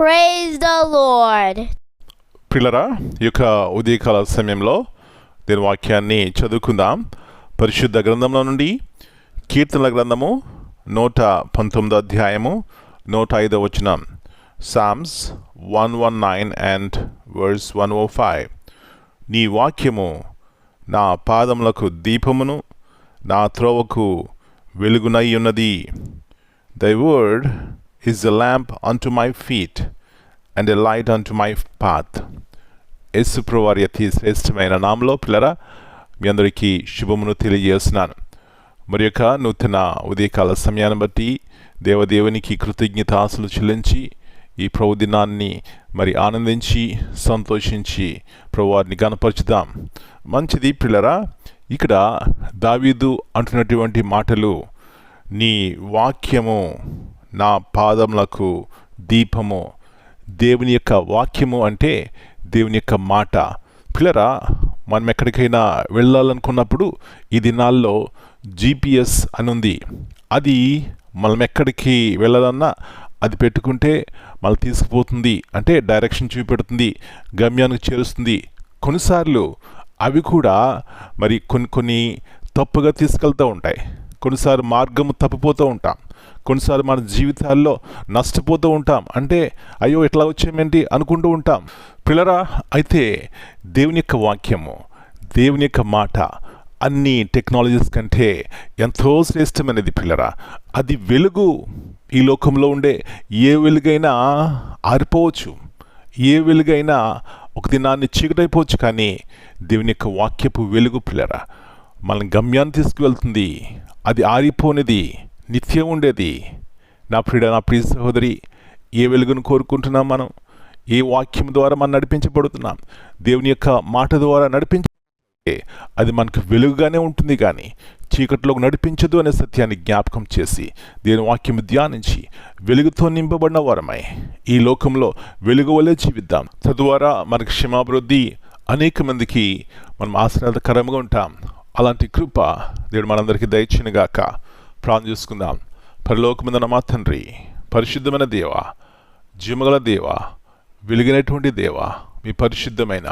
Praise the Lord. ప్రియులారా, ఈ యొక్క ఉదయకాల సమయంలో దీని వాక్యాన్ని చదువుకుందాం. పరిశుద్ధ గ్రంథంలో నుండి కీర్తనల గ్రంథము 119 అధ్యాయము 105 వచనం. Psalms 119 and verse 105. నీ వాక్యము నా పాదములకు దీపమును నా త్రోవకు వెలుగునై ఉన్నది. Thy word is a lamp unto my feet and a light unto my path. యేసు ప్రభువారి అతి శ్రేష్టమైన నామములో పిల్లరా మీ అందరికీ శుభమును తెలియజేస్తున్నాను. మరి యొక్క నూతన ఉదయకాల సమయాన్ని బట్టి దేవదేవునికి కృతజ్ఞతాస్తులు చెల్లించి ఈ ప్రభు దినాన్ని మరి ఆనందించి సంతోషించి ప్రభువారిని గణపరచుదాం. మంచిది పిల్లరా, ఇక్కడ దావీదు అంటున్నటువంటి మాటలు, నీ వాక్యము నా పాదములకు దీపము. దేవుని యొక్క వాక్యము అంటే దేవుని యొక్క మాట. పిల్లరా, మనం ఎక్కడికైనా వెళ్ళాలనుకున్నప్పుడు ఈ దినాల్లో GPS అని ఉంది. అది మనం ఎక్కడికి వెళ్ళాలన్నా అది పెట్టుకుంటే మనం తీసుకుపోతుంది, అంటే డైరెక్షన్ చూపెడుతుంది, గమ్యానికి చేరుస్తుంది. కొన్నిసార్లు అవి కూడా మరి కొన్ని తప్పుగా తీసుకెళ్తూ ఉంటాయి. కొన్నిసార్లు మార్గము తప్పిపోతూ ఉంటాం. కొన్నిసార్లు మన జీవితాల్లో నష్టపోతూ ఉంటాం. అంటే అయ్యో ఎట్లా వచ్చామేంటి అనుకుంటూ ఉంటాం. పిల్లరా, అయితే దేవుని యొక్క వాక్యము, దేవుని యొక్క మాట అన్ని టెక్నాలజీస్ కంటే ఎంతో శ్రేష్టమైనది. పిల్లరా, అది వెలుగు. ఈ లోకంలో ఉండే ఏ వెలుగైనా ఆరిపోవచ్చు, ఏ వెలుగైనా ఒక దినాన్ని చీకటైపోవచ్చు, కానీ దేవుని యొక్క వాక్యపు వెలుగు పిల్లరా మన గమ్యాన్ని తీసుకువెళ్తుంది. అది ఆరిపోనిది, నిత్యం ఉండేది. నా ప్రియ సహోదరి, ఏ వెలుగును కోరుకుంటున్నాం మనం? ఏ వాక్యం ద్వారా మనం నడిపించబడుతున్నాం? దేవుని యొక్క మాట ద్వారా నడిపించే అది మనకు వెలుగుగానే ఉంటుంది, కానీ చీకటిలోకి నడిపించదు అనే సత్యాన్ని జ్ఞాపకం చేసి దేవుని వాక్యం ధ్యానించి వెలుగుతో నింపబడిన వారమై ఈ లోకంలో వెలుగు వలె జీవిద్దాం. తద్వారా మనకు క్షమాభివృద్ధి, అనేక మందికి మనం ఆశీర్వాదకరంగా ఉంటాం. అలాంటి కృప దేవుడు మనందరికీ దయచేయునుగాక. ప్రార్థన చేసుకుందాం. పరలోకమందున్న మా తండ్రి, పరిశుద్ధమైన దేవ, జీవగల దేవ, వెలుగైనటువంటి దేవ, మీ పరిశుద్ధమైన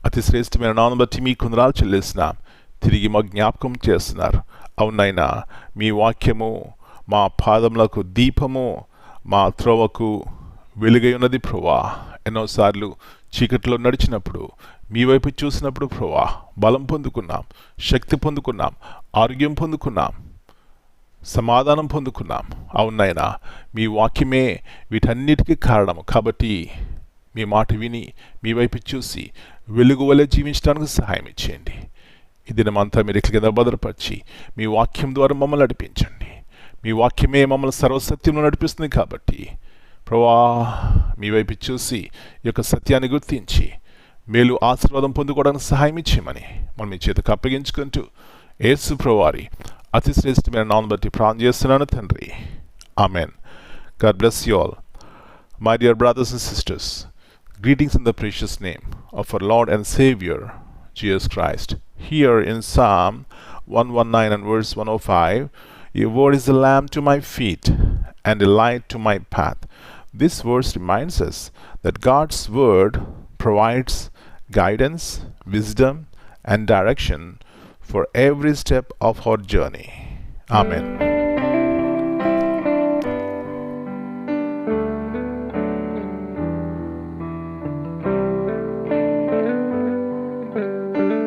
అతి శ్రేష్టమైన నామమును బట్టి మీ కొందనాలు చెల్లిస్తున్నాం. తిరిగి మా జ్ఞాపకం చేస్తున్నారు. అవునైనా మీ వాక్యము మా పాదములకు దీపము, మా త్రోవకు వెలుగై ఉన్నది ప్రభువా. ఎన్నోసార్లు చీకటిలో నడిచినప్పుడు మీ వైపు చూసినప్పుడు ప్రభువా బలం పొందుకున్నాం, శక్తి పొందుకున్నాం, ఆరోగ్యం పొందుకున్నాం, సమాధానం పొందుకున్నాం. అవునైనా మీ వాక్యమే వీటన్నిటికీ కారణము. కాబట్టి మీ మాట విని మీ వైపు చూసి వెలుగు వలె జీవించడానికి సహాయం ఇచ్చేయండి. ఈ దినమంతా మీరు ఇట్ల కింద భద్రపరిచి మీ వాక్యం ద్వారా మమ్మల్ని నడిపించండి. మీ వాక్యమే మమ్మల్ని సర్వసత్యంలో నడిపిస్తుంది. కాబట్టి ప్రభువా మీ వైపు చూసి ఈ యొక్క సత్యాన్ని గుర్తించి మేలు ఆశీర్వాదం పొందుకోవడానికి సహాయం ఇచ్చేయమని మనం మీ చేతికి అప్పగించుకుంటూ యేసు ప్రభువారి అతి శ్రేష్టమైన నామమును బట్టి ప్రార్థన చేస్తున్నాను తండ్రి. Amen. God bless you all. My dear brothers and sisters, greetings in the precious name of our Lord and Savior, Jesus Christ. Here in Psalm 119 and verse 105, your word is a lamp to my feet and a light to my path. This verse reminds us that God's word provides guidance, wisdom, and direction for every step of our journey. Amen.